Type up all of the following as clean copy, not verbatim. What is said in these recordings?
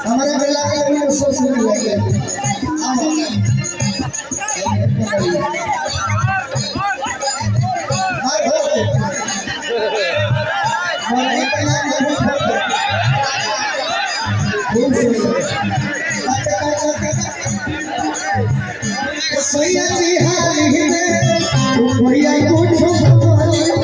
हमारा बेला का सोच नहीं लगे सैया जी हाली में भैया कुछ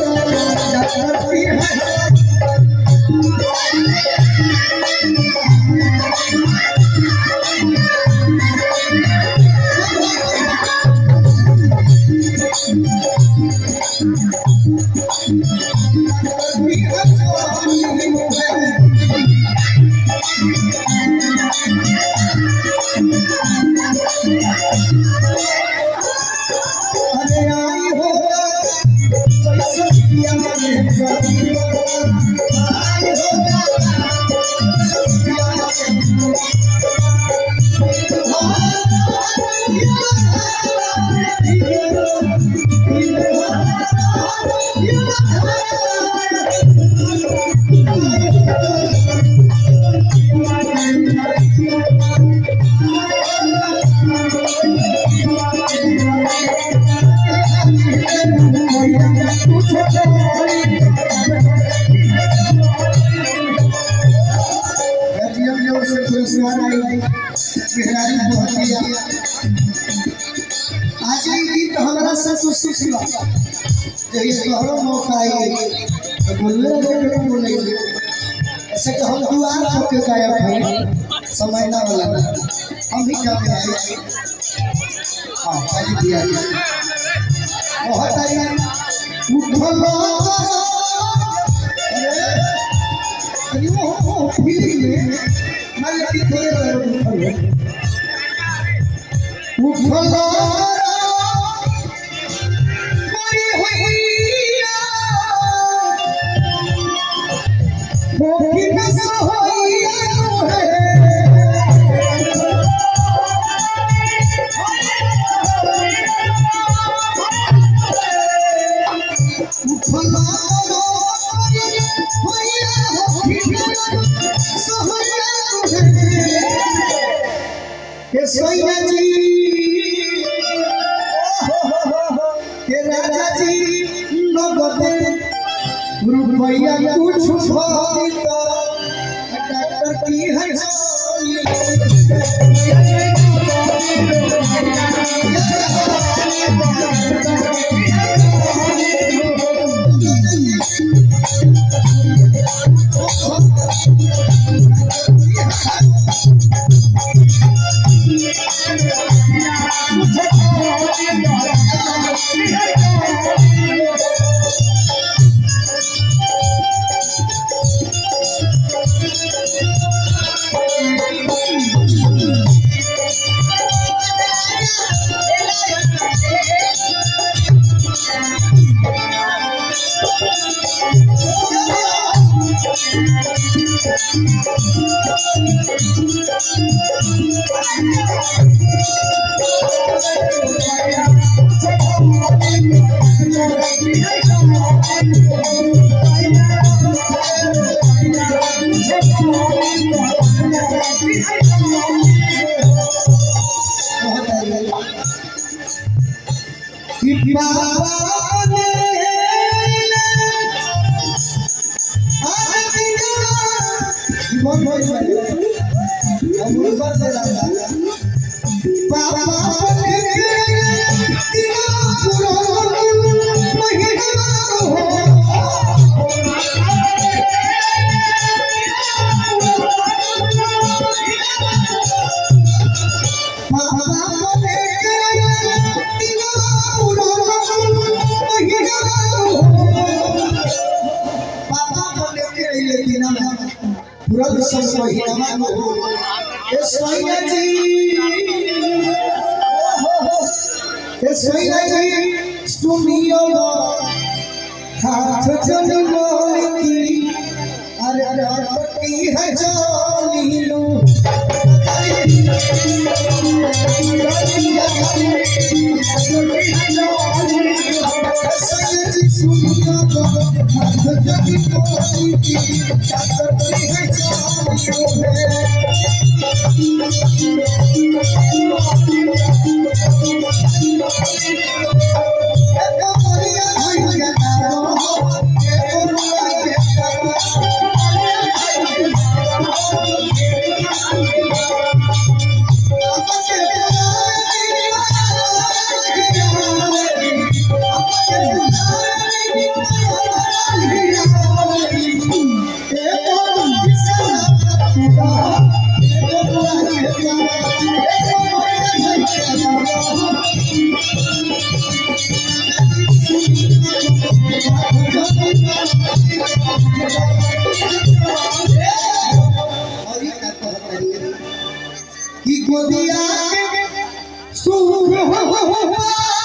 आज गीत हमारा सब सीख लो तोहरो मौका आई तो बोले ऐसे कि हम दुआर होके गायब हैं समय ना वाला ना हम भी क्या में आए हाँ खाली दिया बहुत आई उठलो अरे वो फीलिंग में मैं लेकिन थोड़े उठलो सैया जी के राजा जी नगदे रुपया कुछ डॉक्टर की पूरा सब महीना ये सोइना जी सुनियो हाथ जन बोली अरे रापटी है जानीलू सुनियो हाथ जन बोली रापटी है गोदिया सुख हो